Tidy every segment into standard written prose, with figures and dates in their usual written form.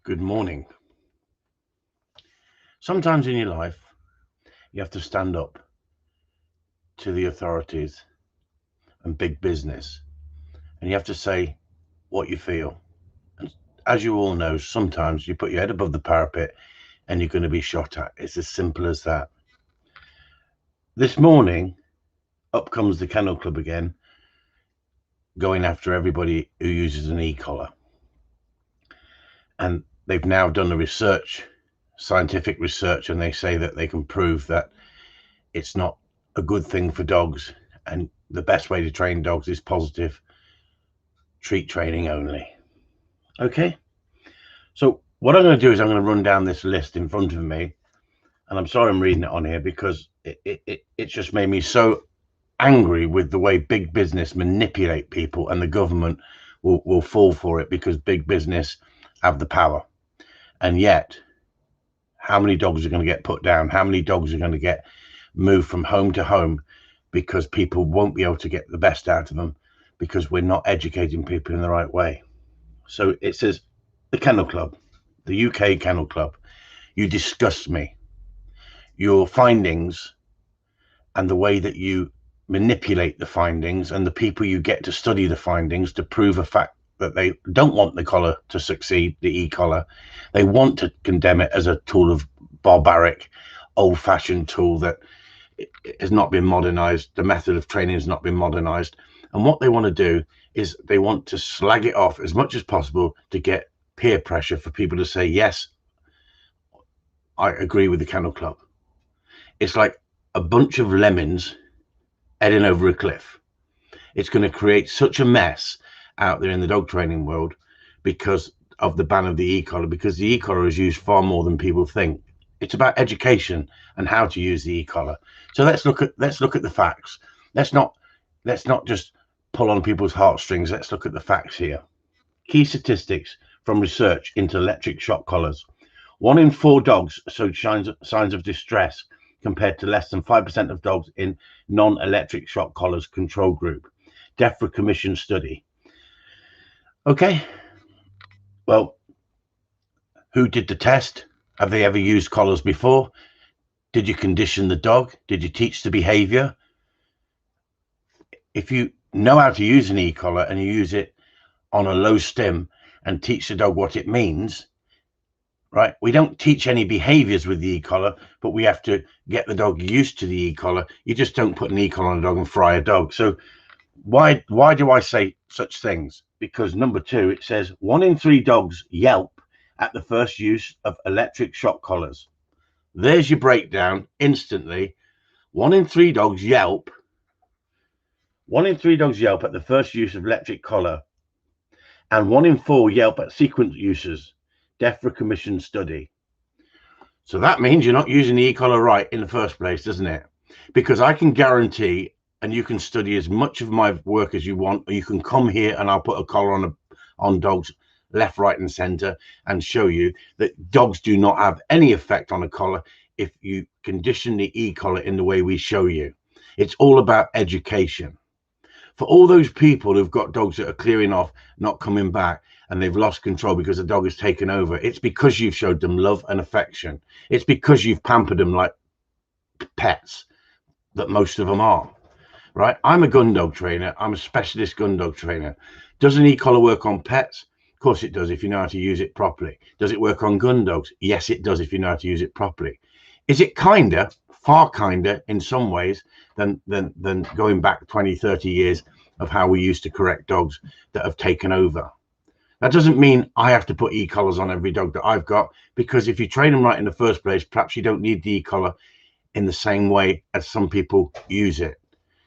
Good morning. Sometimes in your life, you have to stand up to the authorities and big business, and you have to say what you feel. And as you all know, sometimes you put your head above the parapet and you're going to be shot at. It's as simple as that. This morning, up comes the Kennel Club again, going after everybody who uses an e-collar. And they've now done the research, scientific research, and they say that they can prove that it's not a good thing for dogs, and the best way to train dogs is positive treat training only. Okay, so what I'm going to do is I'm going to run down this list in front of me, and I'm sorry I'm reading it on here because it just made me so angry with the way big business manipulate people, and the government will fall for it because big business have the power. And yet, how many dogs are going to get put down? How many dogs are going to get moved from home to home because people won't be able to get the best out of them because we're not educating people in the right way? So it says, the Kennel Club, the UK Kennel Club, you disgust me. Your findings and the way that you manipulate the findings and the people you get to study the findings to prove a fact that they don't want the collar to succeed, the e-collar. They want to condemn it as a tool of barbaric, old-fashioned tool that has not been modernized. The method of training has not been modernized. And what they want to do is they want to slag it off as much as possible to get peer pressure for people to say, yes, I agree with the Kennel Club. It's like a bunch of lemons heading over a cliff. It's going to create such a mess out there in the dog training world because of the ban of the e-collar, because the e-collar is used far more than people think. It's about education and how to use the e-collar. So let's look at the facts. Let's not just pull on people's heartstrings. Let's look at the facts here. Key statistics from research into electric shock collars. 1 in 4 dogs showed signs of distress compared to less than 5% of dogs in non-electric shock collars control group. DEFRA Commission study. Okay, well, who did the test? Have they ever used collars before? Did you condition the dog? Did you teach the behavior? If you know how to use an e-collar and you use it on a low stim and teach the dog what it means, right? We don't teach any behaviors with the e-collar, but we have to get the dog used to the e-collar. You just don't put an e-collar on a dog and fry a dog. So why do I say such things? Because number 2, it says 1 in 3 dogs yelp at the first use of electric shock collars. There's your breakdown instantly. 1 in 3 dogs yelp. 1 in 3 dogs yelp at the first use of electric collar, and 1 in 4 yelp at sequence uses. DEFRA Commission study. So that means you're not using the e-collar right in the first place, doesn't it? Because I can guarantee, and you can study as much of my work as you want, or you can come here and I'll put a collar on dogs left, right, and center and show you that dogs do not have any effect on a collar if you condition the e-collar in the way we show you. It's all about education. For all those people who've got dogs that are clearing off, not coming back, and they've lost control because the dog has taken over, it's because you've showed them love and affection. It's because you've pampered them like pets, that most of them are. Right? I'm a gun dog trainer. I'm a specialist gun dog trainer. Does an e-collar work on pets? Of course it does, if you know how to use it properly. Does it work on gun dogs? Yes, it does, if you know how to use it properly. Is it kinder, far kinder in some ways than going back 20, 30 years of how we used to correct dogs that have taken over? That doesn't mean I have to put e-collars on every dog that I've got, because if you train them right in the first place, perhaps you don't need the e-collar in the same way as some people use it.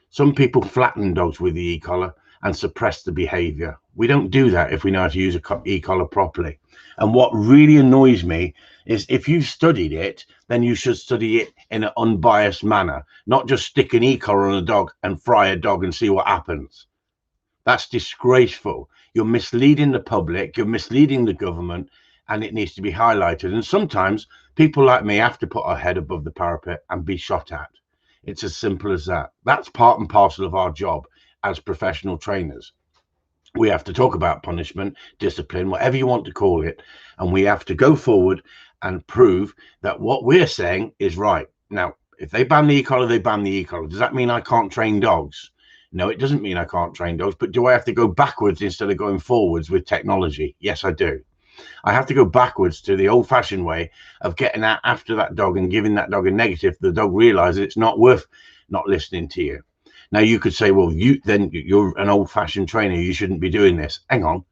Some people flatten dogs with the e-collar and suppress the behavior. We don't do that if we know how to use a e-collar properly. And what really annoys me is, if you've studied it, then you should study it in an unbiased manner, not just stick an e-collar on a dog and fry a dog and see what happens. That's disgraceful. You're misleading the public, you're misleading the government, and it needs to be highlighted. And sometimes people like me have to put our head above the parapet and be shot at. It's as simple as that. That's part and parcel of our job as professional trainers. We have to talk about punishment, discipline, whatever you want to call it, and we have to go forward and prove that what we're saying is right. Now, if they ban the e-collar, they ban the e-collar. Does that mean I can't train dogs? No, it doesn't mean I can't train dogs, but do I have to go backwards instead of going forwards with technology? Yes, I do. I have to go backwards to the old-fashioned way of getting out after that dog and giving that dog a negative. The dog realizes it's not worth not listening to you. Now, you could say, well, you're an old-fashioned trainer. You shouldn't be doing this. Hang on.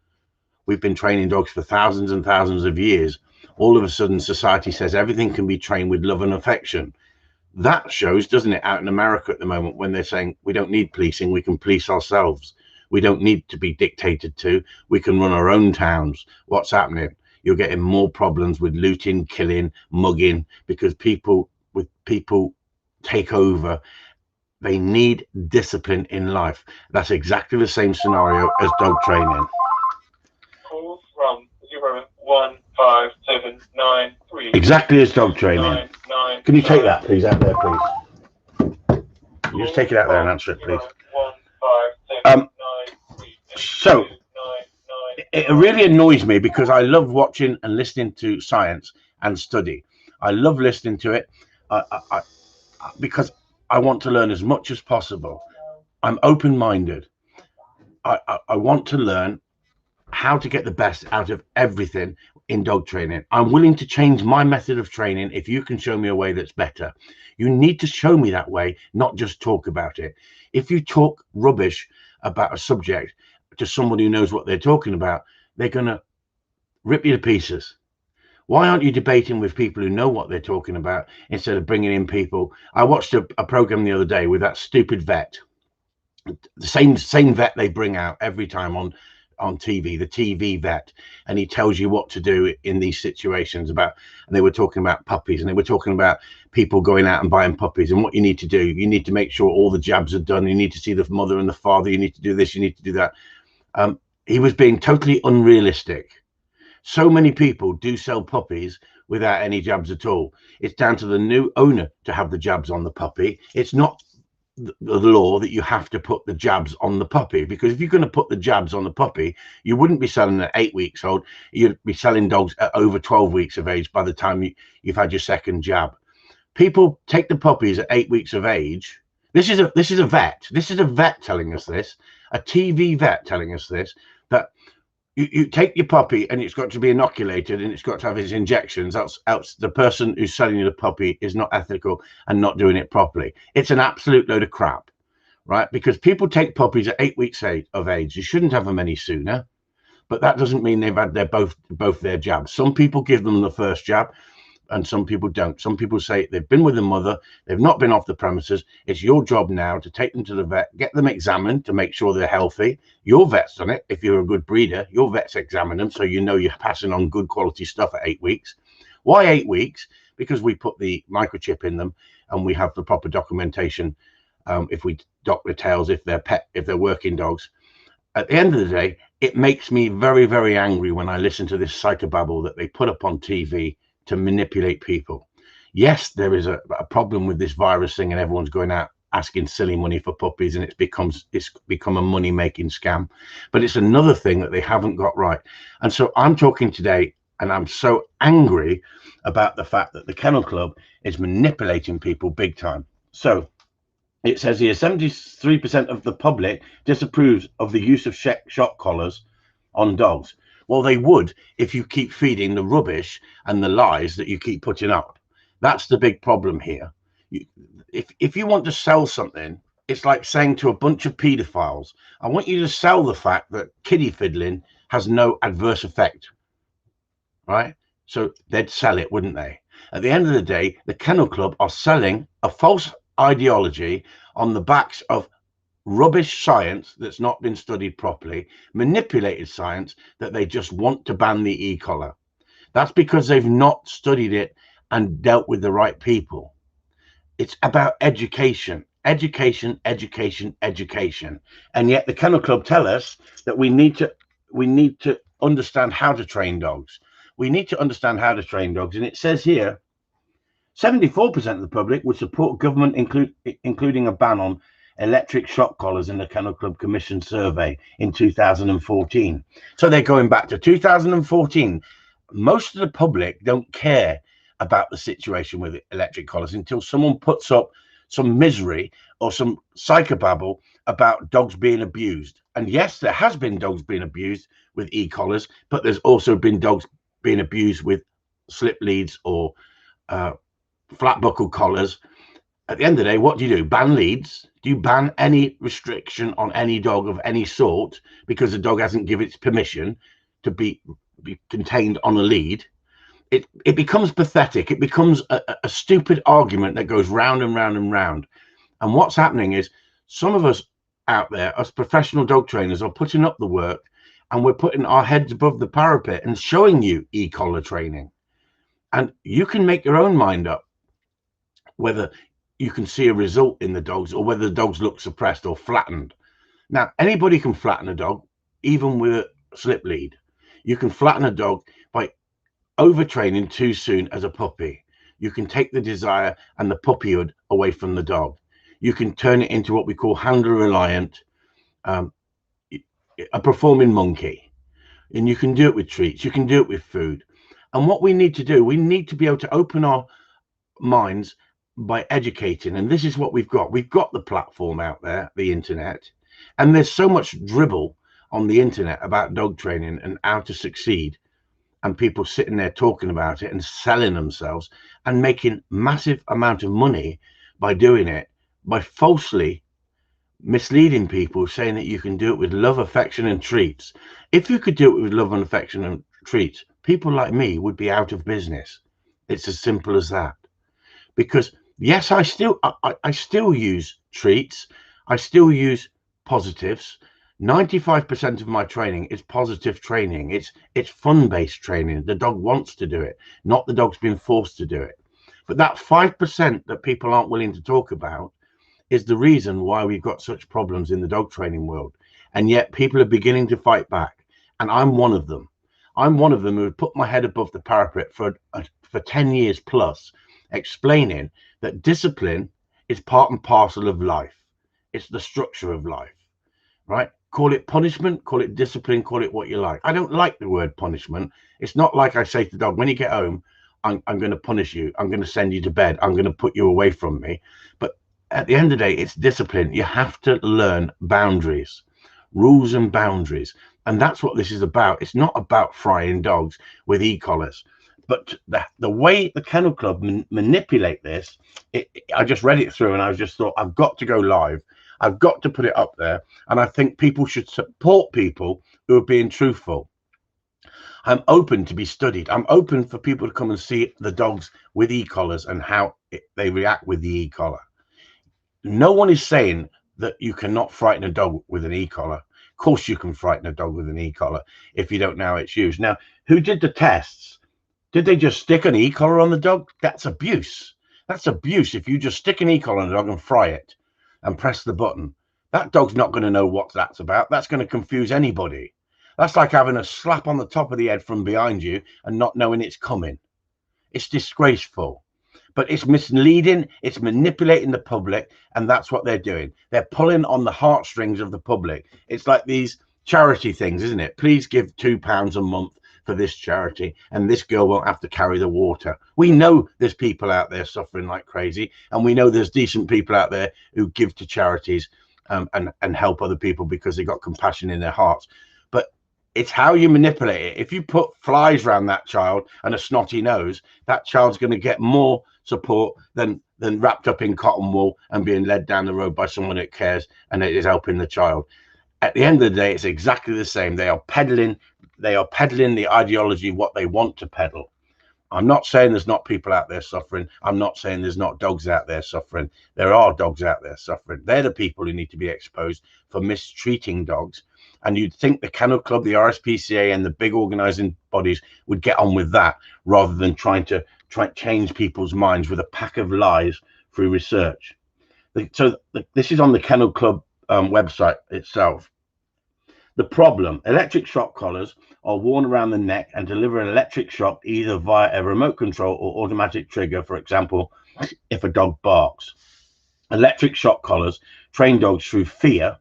We've been training dogs for thousands and thousands of years. All of a sudden, society says everything can be trained with love and affection. That shows, doesn't it, out in America at the moment, when they're saying we don't need policing, we can police ourselves. We don't need to be dictated to. We can run our own towns. What's happening? You're getting more problems with looting, killing, mugging, because people take over. They need discipline in life. That's exactly the same scenario as dog training. Calls from 015793. Exactly as dog training. Can you take that, please, out there, please? You just take it out there and answer it, please. So it really annoys me because I love watching and listening to science and study. I love listening to it because I want to learn as much as possible. I'm open-minded. I want to learn how to get the best out of everything in dog training. I'm willing to change my method of training if you can show me a way that's better. You need to show me that way, not just talk about it. If you talk rubbish about a subject to somebody who knows what they're talking about, they're going to rip you to pieces. Why aren't you debating with people who know what they're talking about instead of bringing in people? I watched a program the other day with that stupid vet, the same vet they bring out every time on TV, the TV vet, and he tells you what to do in these situations. And they were talking about puppies, and they were talking about people going out and buying puppies, and what you need to do. You need to make sure all the jabs are done. You need to see the mother and the father. You need to do this. You need to do that. He was being totally unrealistic. So many people do sell puppies without any jabs at all. It's down to the new owner to have the jabs on the puppy. It's not the law that you have to put the jabs on the puppy, because if you're going to put the jabs on the puppy, you wouldn't be selling at 8 weeks old. You'd be selling dogs at over 12 weeks of age by the time you've had your second jab. People take the puppies at 8 weeks of age. This is a vet. This is a vet telling us this, a TV vet telling us this, that you take your puppy and it's got to be inoculated and it's got to have its injections, else the person who's selling you the puppy is not ethical and not doing it properly. It's an absolute load of crap, right? Because people take puppies at 8 weeks of age. You shouldn't have them any sooner, but that doesn't mean they've had both their jabs. Some people give them the first jab and some people don't. Some people say they've been with the mother, they've not been off the premises. It's your job now to take them to the vet, get them examined to make sure they're healthy. Your vet's done it. If you're a good breeder, your vet's examined them, so you know you're passing on good quality stuff at 8 weeks. Why 8 weeks? Because we put the microchip in them and we have the proper documentation. If we dock the tails, if they're working dogs. At the end of the day, it makes me very, very angry when I listen to this psychobabble that they put up on TV to manipulate people. Yes, there is a problem with this virus thing and everyone's going out asking silly money for puppies and it's become a money-making scam. But it's another thing that they haven't got right. And so I'm talking today and I'm so angry about the fact that the Kennel Club is manipulating people big time. So it says here, 73% of the public disapproves of the use of shock collars on dogs. Well, they would if you keep feeding the rubbish and the lies that you keep putting up. That's the big problem here. If you want to sell something, it's like saying to a bunch of paedophiles, I want you to sell the fact that kiddie fiddling has no adverse effect, right? So they'd sell it, wouldn't they? At the end of the day, the Kennel Club are selling a false ideology on the backs of rubbish science that's not been studied properly, manipulated science that they just want to ban the e-collar. That's because they've not studied it and dealt with the right people. It's about education, education, education, education. And yet the Kennel Club tell us that we need to understand how to train dogs. We need to understand how to train dogs. And it says here, 74% of the public would support government including a ban on electric shock collars in the Kennel Club Commission survey in 2014. So they're going back to 2014. Most of the public don't care about the situation with electric collars until someone puts up some misery or some psychobabble about dogs being abused. And yes, there has been dogs being abused with e-collars, but there's also been dogs being abused with slip leads or flat buckle collars. At the end of the day, what do? Ban leads? Do you ban any restriction on any dog of any sort because the dog hasn't given its permission to be contained on a lead? It becomes pathetic. It becomes a stupid argument that goes round and round and round. And what's happening is some of us out there, us professional dog trainers, are putting up the work, and we're putting our heads above the parapet and showing you e-collar training. And you can make your own mind up whether you can see a result in the dogs or whether the dogs look suppressed or flattened. Now, anybody can flatten a dog, even with a slip lead. You can flatten a dog by overtraining too soon as a puppy. You can take the desire and the puppyhood away from the dog. You can turn it into what we call handler reliant, a performing monkey. And you can do it with treats. You can do it with food. And what we need to do, we need to be able to open our minds by educating. And this is what we've got. We've got the platform out there, the internet. And there's so much dribble on the internet about dog training and how to succeed. And people sitting there talking about it and selling themselves and making massive amount of money by doing it, by falsely misleading people, saying that you can do it with love, affection and treats. If you could do it with love and affection and treats, people like me would be out of business. It's as simple as that. Because yes, I still use treats. I still use positives. 95% of my training is positive training. It's fun-based training. The dog wants to do it, not the dog's been forced to do it. But that 5% that people aren't willing to talk about is the reason why we've got such problems in the dog training world. And yet people are beginning to fight back. And I'm one of them. I'm one of them who put my head above the parapet for 10 years plus, explaining that discipline is part and parcel of life. It's the structure of life, right? Call it punishment, call it discipline, call it what you like. I don't like the word punishment. It's not like I say to the dog, when you get home, I'm going to punish you. I'm going to send you to bed. I'm going to put you away from me. But at the end of the day, it's discipline. You have to learn boundaries, rules and boundaries. And that's what this is about. It's not about frying dogs with e-collars. But the way the Kennel Club manipulate this, I just read it through and I just thought, I've got to go live. I've got to put it up there. And I think people should support people who are being truthful. I'm open to be studied. I'm open for people to come and see the dogs with e-collars and how they react with the e-collar. No one is saying that you cannot frighten a dog with an e-collar. Of course you can frighten a dog with an e-collar if you don't know how it's used. Now, who did the tests? Did they just stick an e-collar on the dog? That's abuse. That's abuse. If you just stick an e-collar on the dog and fry it and press the button, that dog's not going to know what that's about. That's going to confuse anybody. That's like having a slap on the top of the head from behind you and not knowing it's coming. It's disgraceful. But it's misleading, it's manipulating the public, and that's what they're doing. They're pulling on the heartstrings of the public. It's like these charity things, isn't it? Please give £2 a month for this charity, and this girl won't have to carry the water. We know there's people out there suffering like crazy, and we know there's decent people out there who give to charities and help other people because they've got compassion in their hearts. But it's how you manipulate it. If you put flies around that child and a snotty nose, that child's going to get more support than wrapped up in cotton wool and being led down the road by someone that cares and that is helping the child. At the end of the day, it's exactly the same. They are peddling the ideology, what they want to peddle. I'm not saying there's not people out there suffering. I'm not saying there's not dogs out there suffering. There are dogs out there suffering. They're the people who need to be exposed for mistreating dogs. And you'd think the Kennel Club, the RSPCA and the big organizing bodies would get on with that rather than trying to change people's minds with a pack of lies through research. So this is on the Kennel Club website itself. The problem: electric shock collars are worn around the neck and deliver an electric shock either via a remote control or automatic trigger, for example, if a dog barks. Electric shock collars train dogs through fear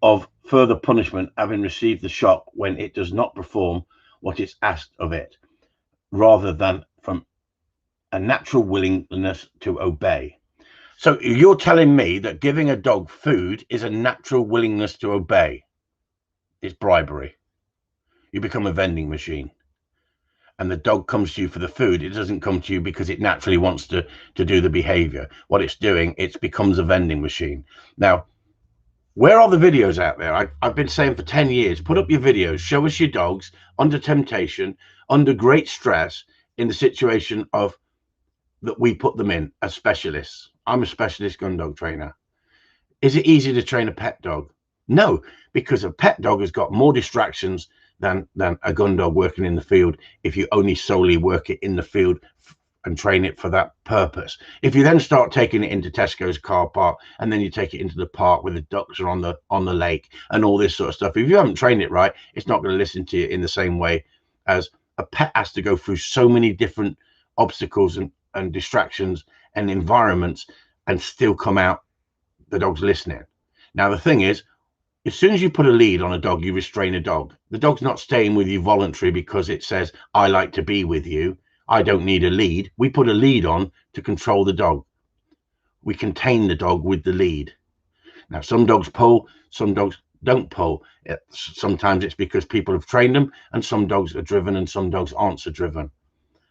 of further punishment, having received the shock when it does not perform what is asked of it, rather than from a natural willingness to obey. So you're telling me that giving a dog food is a natural willingness to obey? It's bribery. You become a vending machine. And the dog comes to you for the food. It doesn't come to you because it naturally wants to do the behavior. What it's doing, it becomes a vending machine. Now, where are the videos out there? I've been saying for 10 years, put up your videos, show us your dogs under temptation, under great stress, in the situation of that we put them in as specialists. I'm a specialist gun dog trainer. Is it easy to train a pet dog? No, because a pet dog has got more distractions than a gun dog working in the field if you only solely work it in the field and train it for that purpose. If you then start taking it into Tesco's car park, and then you take it into the park where the ducks are on the lake and all this sort of stuff, if you haven't trained it right, it's not going to listen to you in the same way as a pet has to go through so many different obstacles and distractions and environments and still come out the dog's listening. Now, the thing is, as soon as you put a lead on a dog, you restrain a dog. The dog's not staying with you voluntarily because it says, I like to be with you. I don't need a lead. We put a lead on to control the dog. We contain the dog with the lead. Now, some dogs pull, some dogs don't pull. Sometimes it's because people have trained them, and some dogs are driven and some dogs aren't so driven.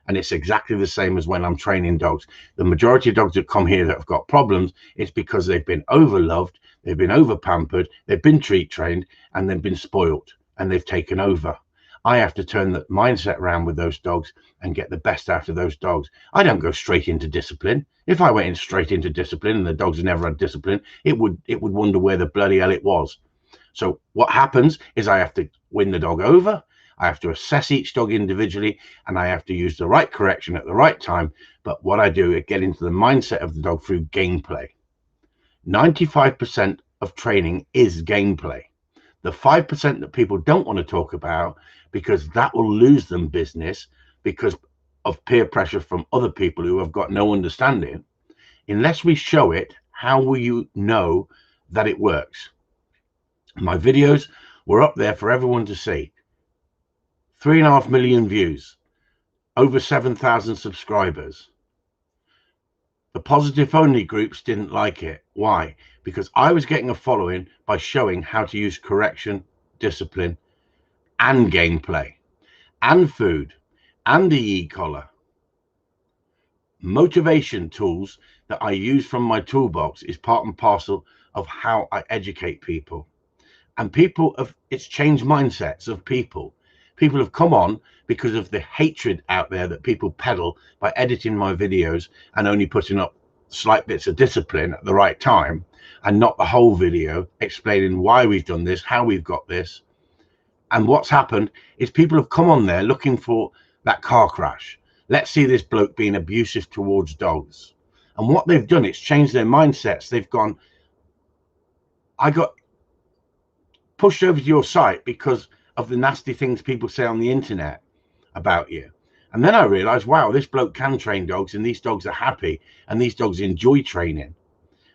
And it's exactly the same as when I'm training dogs. The majority of dogs that come here that have got problems, it's because they've been overloved, they've been over pampered, they've been treat trained, and they've been spoiled, and they've taken over. I have to turn the mindset around with those dogs and get the best out of those dogs. I don't go straight into discipline. If I went in straight into discipline and the dogs never had discipline, it would wonder where the bloody hell it was. So what happens is I have to win the dog over. I have to assess each dog individually, and I have to use the right correction at the right time. But what I do is get into the mindset of the dog through gameplay. 95% of training is gameplay. The 5% that people don't want to talk about, because that will lose them business because of peer pressure from other people who have got no understanding. Unless we show it, how will you know that it works? My videos were up there for everyone to see. 3.5 million views, over 7,000 subscribers. The positive only groups didn't like it. Why? Because I was getting a following by showing how to use correction, discipline, and gameplay, and food, and the e-collar. Motivation tools that I use from my toolbox is part and parcel of how I educate people. And people have, it's changed mindsets of people. People have come on because of the hatred out there that people peddle by editing my videos and only putting up slight bits of discipline at the right time, and not the whole video explaining why we've done this, how we've got this. And what's happened is people have come on there looking for that car crash. Let's see this bloke being abusive towards dogs. And what they've done, it's changed their mindsets. They've gone, I got pushed over to your site because of the nasty things people say on the internet about you. And then I realized, wow, this bloke can train dogs, and these dogs are happy, and these dogs enjoy training.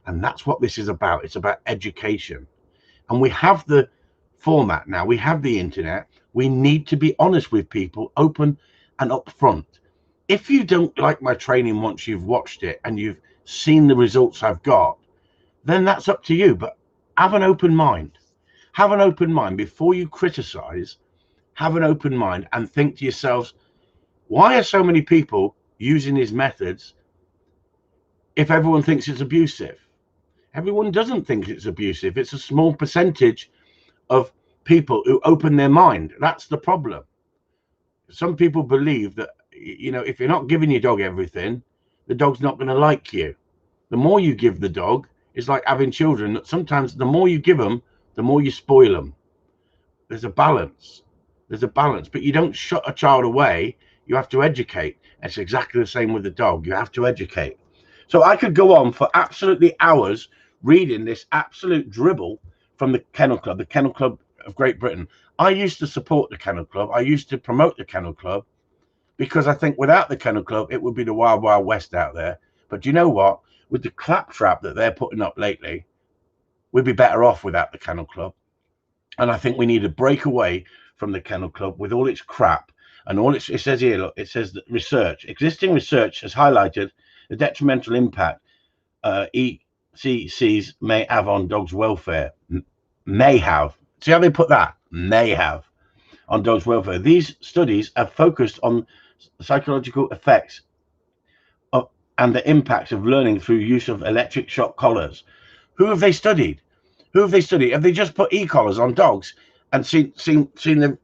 And that's what this is about. It's about education. And we have the format now. We have the internet. We need to be honest with people, open and upfront. If you don't like my training once you've watched it and you've seen the results I've got, then that's up to you. But have an open mind. Have an open mind before you criticize. Have an open mind and think to yourselves, why are so many people using his methods if everyone thinks it's abusive? Everyone doesn't think it's abusive. It's a small percentage of people who open their mind. That's the problem. Some people believe that, you know, if you're not giving your dog everything, the dog's not going to like you. The more you give the dog, it's like having children, that sometimes the more you give them, the more you spoil them. There's a balance. There's a balance, but you don't shut a child away. You have to educate. It's exactly the same with the dog. You have to educate. So I could go on for absolutely hours reading this absolute dribble from the Kennel Club of Great Britain. I used to support the Kennel Club. I used to promote the Kennel Club because I think without the Kennel Club, it would be the wild, wild west out there. But do you know what? With the claptrap that they're putting up lately, we'd be better off without the Kennel Club. And I think we need to break away from the Kennel Club with all its crap and all its, it says here, look, it says that existing research has highlighted the detrimental impact ECCs may have on dogs' welfare. May have. See how they put that? May have on dogs' welfare. These studies have focused on psychological effects and the impacts of learning through use of electric shock collars. Who have they studied? Who have they studied? Have they just put e-collars on dogs and seen the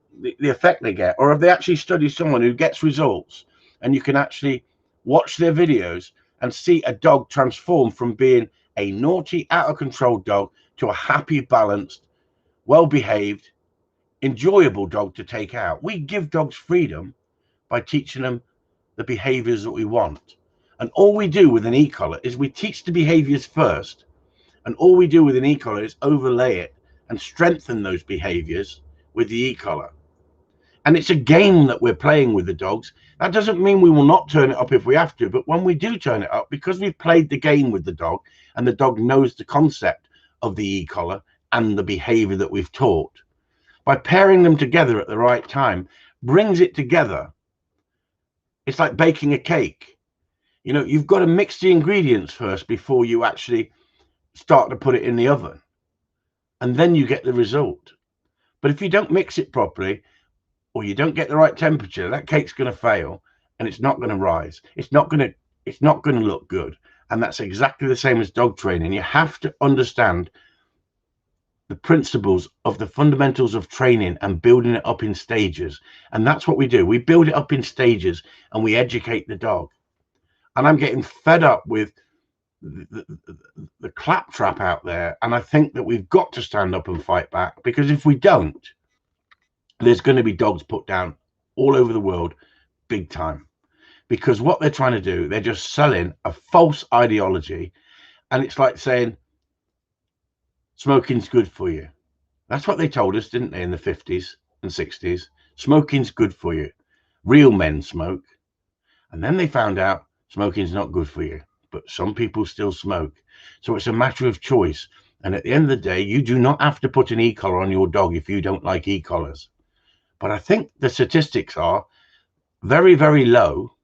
effect they get? Or have they actually studied someone who gets results and you can actually watch their videos and see a dog transform from being a naughty, out of control dog to a happy, balanced, well-behaved, enjoyable dog to take out? We give dogs freedom by teaching them the behaviors that we want. And all we do with an e-collar is we teach the behaviors first. And all we do with an e-collar is overlay it and strengthen those behaviors with the e-collar. And it's a game that we're playing with the dogs. That doesn't mean we will not turn it up if we have to, but when we do turn it up, because we've played the game with the dog and the dog knows the concept of the e-collar and the behavior that we've taught, by pairing them together at the right time, brings it together. It's like baking a cake. You know, you've got to mix the ingredients first before you actually start to put it in the oven, and then you get the result. But if you don't mix it properly, or you don't get the right temperature, that cake's going to fail and it's not going to rise. It's not going to look good. And that's exactly the same as dog training. You have to understand the principles of the fundamentals of training and building it up in stages. And that's what we do. We build it up in stages and we educate the dog. And I'm getting fed up with the claptrap out there. And I think that we've got to stand up and fight back, because if we don't, there's going to be dogs put down all over the world big time. Because what they're trying to do, they're just selling a false ideology. And it's like saying smoking's good for you. That's what they told us, didn't they, in the 50s and 60s? Smoking's good for you. Real men smoke. And then they found out smoking's not good for you, but some people still smoke. So it's a matter of choice. And at the end of the day, you do not have to put an e-collar on your dog if you don't like e-collars. But I think the statistics are very, very low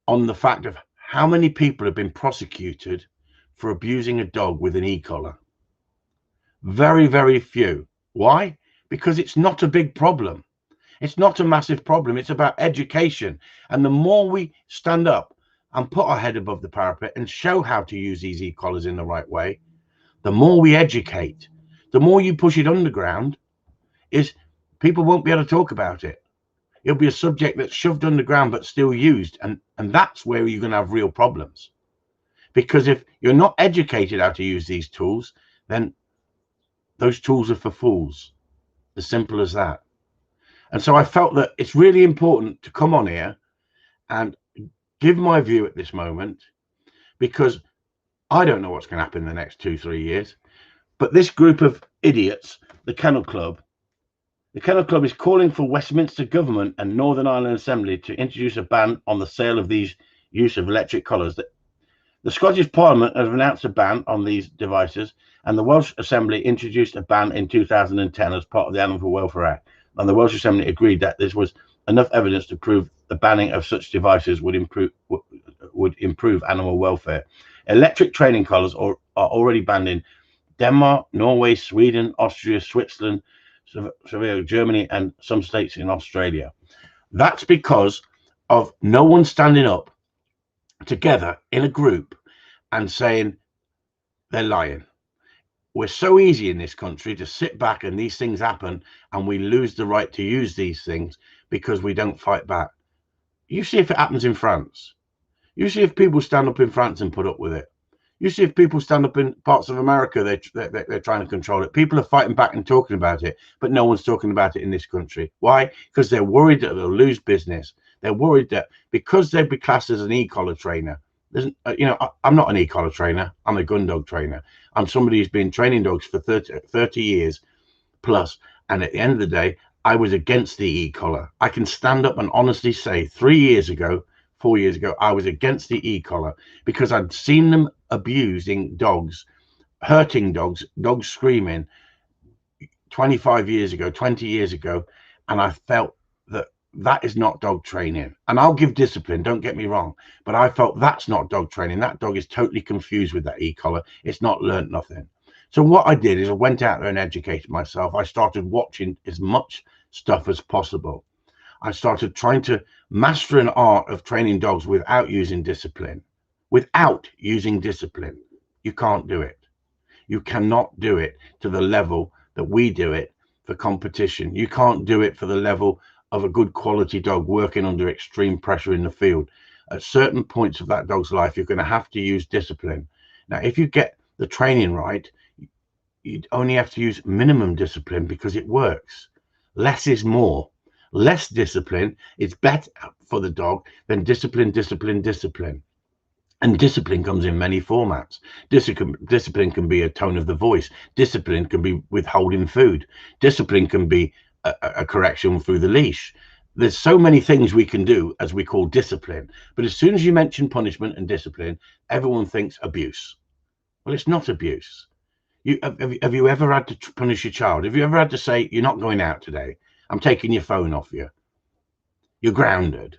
on the fact of how many people have been prosecuted for abusing a dog with an e-collar. Very, very few. Why? Because it's not a big problem. It's not a massive problem. It's about education. And the more we stand up and put our head above the parapet and show how to use these e-collars in the right way, the more we educate, the more you push it underground, is people won't be able to talk about it. It'll be a subject that's shoved underground but still used. And that's where you're going to have real problems. Because if you're not educated how to use these tools, then those tools are for fools. As simple as that. And so I felt that it's really important to come on here and give my view at this moment, because I don't know what's going to happen in the next 2-3 years. But this group of idiots, the Kennel Club is calling for Westminster Government and Northern Ireland Assembly to introduce a ban on the sale of these use of electric collars. The Scottish Parliament has announced a ban on these devices, and the Welsh Assembly introduced a ban in 2010 as part of the Animal Welfare Act. And the Welsh Assembly agreed that there was enough evidence to prove the banning of such devices would improve animal welfare. Electric training collars are already banned in Denmark, Norway, Sweden, Austria, Switzerland, Germany, and some states in Australia. That's because of no one standing up together in a group and saying they're lying. We're so easy in this country to sit back and these things happen and we lose the right to use these things because we don't fight back. You see if it happens in France. You see if people stand up in France and put up with it. You see if people stand up in parts of America, they're trying to control it. People are fighting back and talking about it, but no one's talking about it in this country. Why? Because they're worried that they'll lose business. They're worried that because they'd be classed as an e-collar trainer, I'm not an e-collar trainer. I'm a Gundog trainer. I'm somebody who's been training dogs for 30 years plus. And at the end of the day, I was against the e-collar. I can stand up and honestly say 4 years ago, I was against the e-collar because I'd seen them abusing dogs hurting dogs, dogs screaming 25 years ago, 20 years ago, and I felt that that is not dog training. And I'll give discipline, don't get me wrong, but I felt that's not dog training. That dog is totally confused with that e-collar. It's not learnt nothing. So what I did is I went out there and educated myself. I started watching as much stuff as possible. I started trying to master an art of training dogs without using discipline. Without using discipline, you can't do it. You cannot do it to the level that we do it for competition. You can't do it for the level of a good quality dog working under extreme pressure in the field. At certain points of that dog's life, you're going to have to use discipline. Now, if you get the training right, you only have to use minimum discipline because it works. Less is more. Less discipline is better for the dog than discipline, discipline, discipline. And discipline comes in many formats. Discipline can be a tone of the voice. Discipline can be withholding food. Discipline can be a correction through the leash. There's so many things we can do as we call discipline. But as soon as you mention punishment and discipline, everyone thinks abuse. Well, it's not abuse. Have you ever had to punish your child? Have you ever had to say, you're not going out today? I'm taking your phone off you. You're grounded.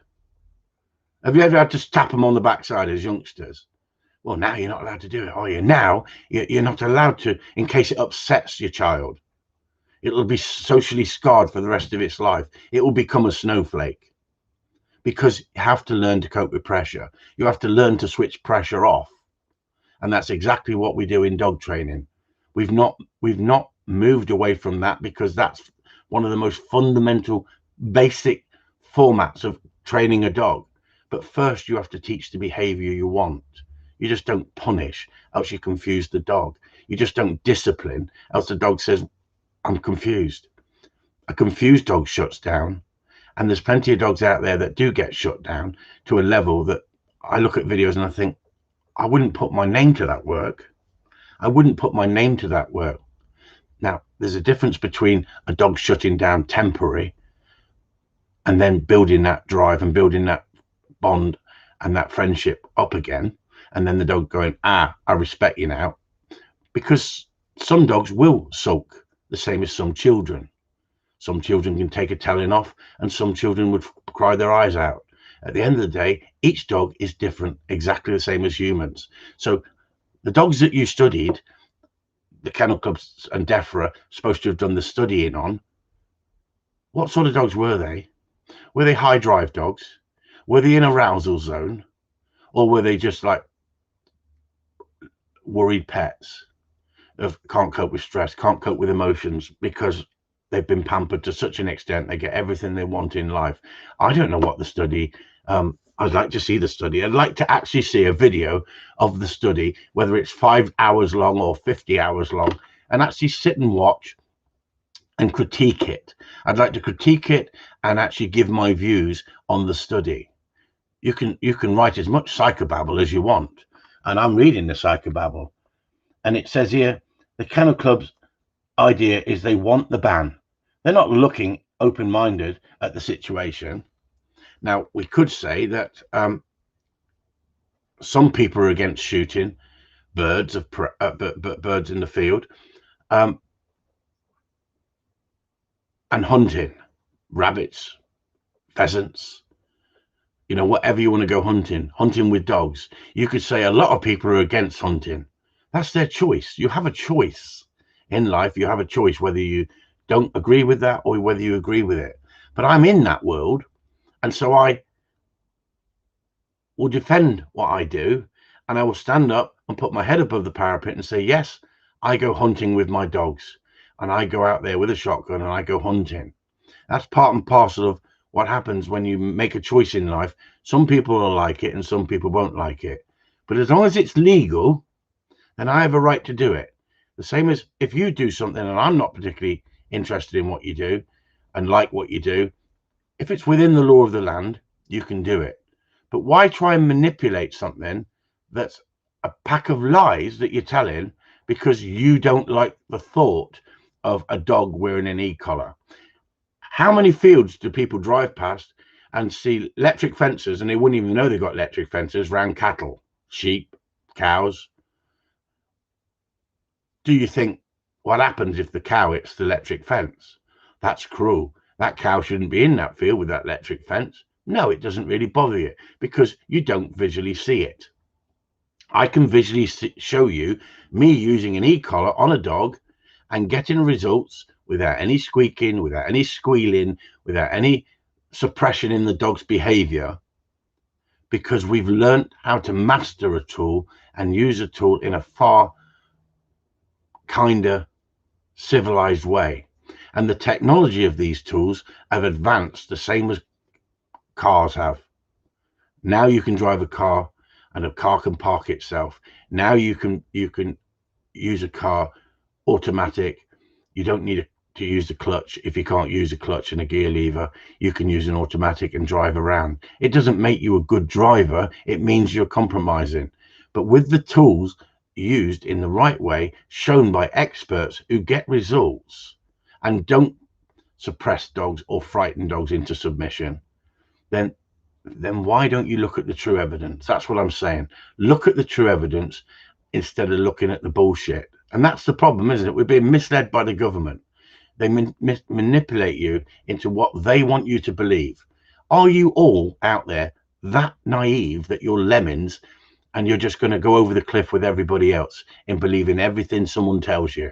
Have you ever had to tap them on the backside as youngsters? Well, now you're not allowed to do it, are you? Now you're not allowed to, in case it upsets your child. It'll be socially scarred for the rest of its life. It will become a snowflake because you have to learn to cope with pressure. You have to learn to switch pressure off. And that's exactly what we do in dog training. We've not moved away from that because that's one of the most fundamental, basic formats of training a dog. But first, you have to teach the behavior you want. You just don't punish, else you confuse the dog. You just don't discipline, else the dog says, I'm confused. A confused dog shuts down. And there's plenty of dogs out there that do get shut down to a level that I look at videos and I think, I wouldn't put my name to that work. I wouldn't put my name to that work. Now, there's a difference between a dog shutting down temporary and then building that drive and building that bond and that friendship up again, and then the dog going, I respect you now. Because some dogs will sulk, the same as some children. Some children can take a telling off, and some children would cry their eyes out. At the end of the day, each dog is different, exactly the same as humans. So the dogs that you studied, the kennel clubs and DEFRA supposed to have done the studying on, what sort of dogs were they? Were they high drive dogs? Were they in arousal zone? Or were they just like worried pets of can't cope with stress, can't cope with emotions because they've been pampered to such an extent they get everything they want in life? I don't know what the study, I'd like to see the study. I'd like to actually see a video of the study, whether it's 5 hours long or 50 hours long, and actually sit and watch and critique it. I'd like to critique it and actually give my views on the study. You can write as much psychobabble as you want, and I'm reading the psychobabble, and it says here the kennel club's idea is they want the ban. They're not looking open-minded at the situation. Now, we could say that some people are against shooting birds birds in the field and hunting rabbits, pheasants, whatever you want to go hunting with dogs. You could say a lot of people are against hunting. That's their choice. You have a choice in life. You have a choice whether you don't agree with that or whether you agree with it. But I'm in that world, and so I will defend what I do, and I will stand up and put my head above the parapet and say, yes, I go hunting with my dogs, and I go out there with a shotgun and I go hunting. That's part and parcel of what happens when you make a choice in life. Some people will like it and some people won't like it. But as long as it's legal, then I have a right to do it. The same as if you do something and I'm not particularly interested in what you do and like what you do, if it's within the law of the land, you can do it. But why try and manipulate something that's a pack of lies that you're telling because you don't like the thought of a dog wearing an e-collar? How many fields do people drive past and see electric fences and they wouldn't even know they got electric fences around cattle, sheep, cows? Do you think what happens if the cow hits the electric fence? That's cruel. That cow shouldn't be in that field with that electric fence. No, it doesn't really bother you because you don't visually see it. I can visually show you me using an e-collar on a dog and getting results without any squeaking, without any squealing, without any suppression in the dog's behavior, because we've learned how to master a tool and use a tool in a far kinder civilized way. And the technology of these tools have advanced the same as cars have. Now you can drive a car and a car can park itself. Now you can use a car automatic. You don't need to use the clutch. If you can't use a clutch and a gear lever, you can use an automatic and drive around. It doesn't make you a good driver. It means you're compromising. But with the tools used in the right way, shown by experts who get results and don't suppress dogs or frighten dogs into submission, then why don't you look at the true evidence? That's what I'm saying. Look at the true evidence instead of looking at the bullshit. And that's the problem, isn't it? We're being misled by the government. They manipulate you into what they want you to believe. Are you all out there that naive that you're lemmings and you're just going to go over the cliff with everybody else in believing everything someone tells you?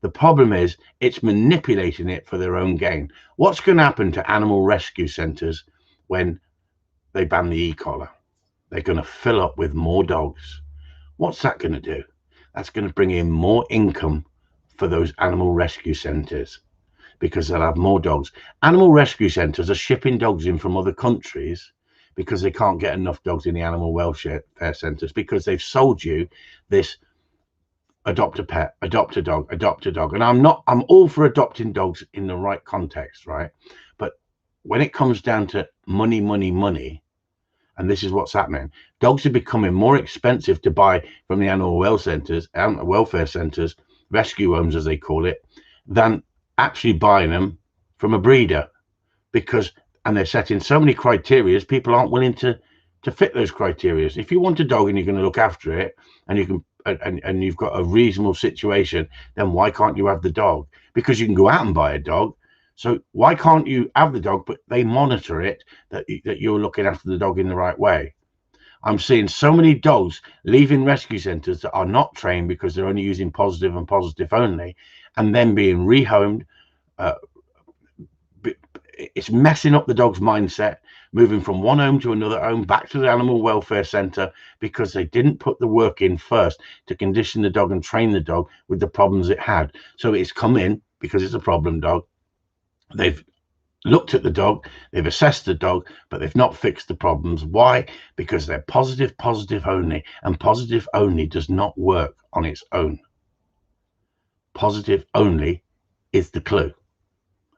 The problem is it's manipulating it for their own gain. What's going to happen to animal rescue centres when they ban the e-collar? They're going to fill up with more dogs. What's that going to do? That's going to bring in more income for those animal rescue centres because they'll have more dogs. Animal rescue centres are shipping dogs in from other countries because they can't get enough dogs in the animal welfare centres, because they've sold you this adopt a pet, adopt a dog, adopt a dog. And I'm all for adopting dogs in the right context, right? But when it comes down to money, and this is what's happening, dogs are becoming more expensive to buy from the animal welfare centres, rescue homes as they call it, than actually buying them from a breeder, and they're setting so many criteria, people aren't willing to fit those criteria. If you want a dog and you're going to look after it and you can and you've got a reasonable situation, then why can't you have the dog? Because you can go out and buy a dog. So why can't you have the dog, but they monitor it, that you're looking after the dog in the right way? I'm seeing so many dogs leaving rescue centres that are not trained because they're only using positive and positive only, and then being rehomed. It's messing up the dog's mindset, moving from one home to another home, back to the animal welfare centre, because they didn't put the work in first to condition the dog and train the dog with the problems it had. So it's come in because it's a problem dog. They've looked at the dog, they've assessed the dog, but they've not fixed the problems. Why? Because they're positive only, and positive only does not work on its own. Positive only is the clue.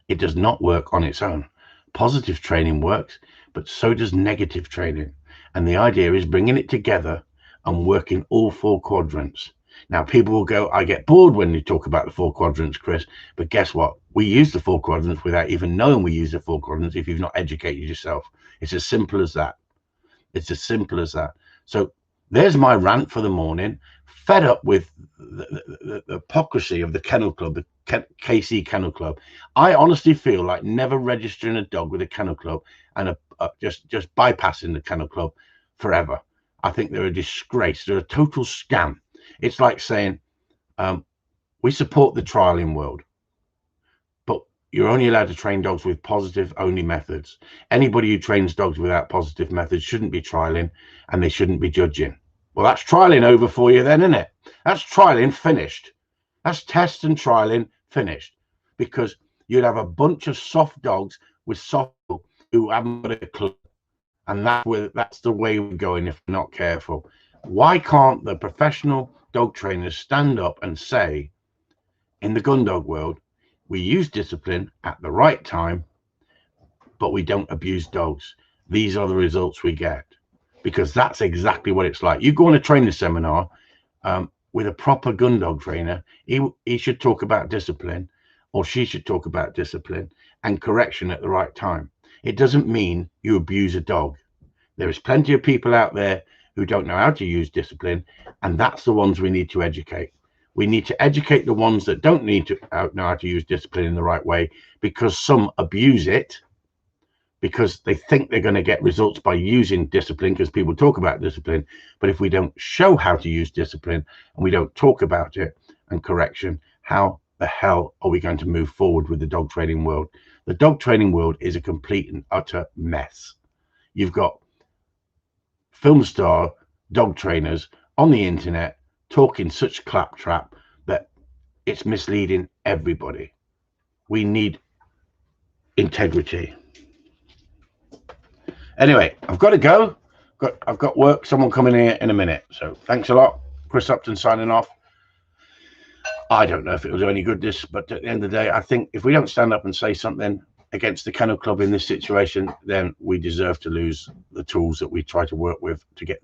It does not work on its own. Positive training works, but so does negative training. And the idea is bringing it together and working all four quadrants. Now, people will go, I get bored when you talk about the four quadrants, Chris, but guess what? We use the four quadrants without even knowing we use the four quadrants if you've not educated yourself. It's as simple as that. It's as simple as that. So there's my rant for the morning. Fed up with the hypocrisy of the Kennel Club, the KC Kennel Club. I honestly feel like never registering a dog with a Kennel Club and just bypassing the Kennel Club forever. I think they're a disgrace. They're a total scam. It's like saying we support the trialing world, but you're only allowed to train dogs with positive only methods. Anybody who trains dogs without positive methods shouldn't be trialing, and they shouldn't be judging. Well, that's trialing over for you then, isn't it? That's trialing finished. That's test and trialing finished, because you'd have a bunch of soft dogs with soft who haven't got a clue, and that's the way we're going if we're not careful. Why can't the professional dog trainers stand up and say, in the Gundog world, we use discipline at the right time, but we don't abuse dogs. These are the results we get. Because that's exactly what it's like. You go on a training seminar with a proper Gundog trainer, he should talk about discipline, or she should talk about discipline and correction at the right time. It doesn't mean you abuse a dog. There is plenty of people out there who don't know how to use discipline, and that's the ones we need to educate. We need to educate the ones that don't need to know how to use discipline in the right way, because some abuse it because they think they're going to get results by using discipline, because people talk about discipline. But if we don't show how to use discipline and we don't talk about it and correction, how the hell are we going to move forward with the dog training world? The dog training world is a complete and utter mess. You've got film star dog trainers on the internet talking such claptrap that it's misleading everybody. We need integrity. Anyway, I've got to go. I've got work. Someone coming here in a minute. So thanks a lot. Chris Upton signing off. I don't know if it'll do any good, this, but at the end of the day, I think if we don't stand up and say something against the Kennel Club in this situation, then we deserve to lose the tools that we try to work with to get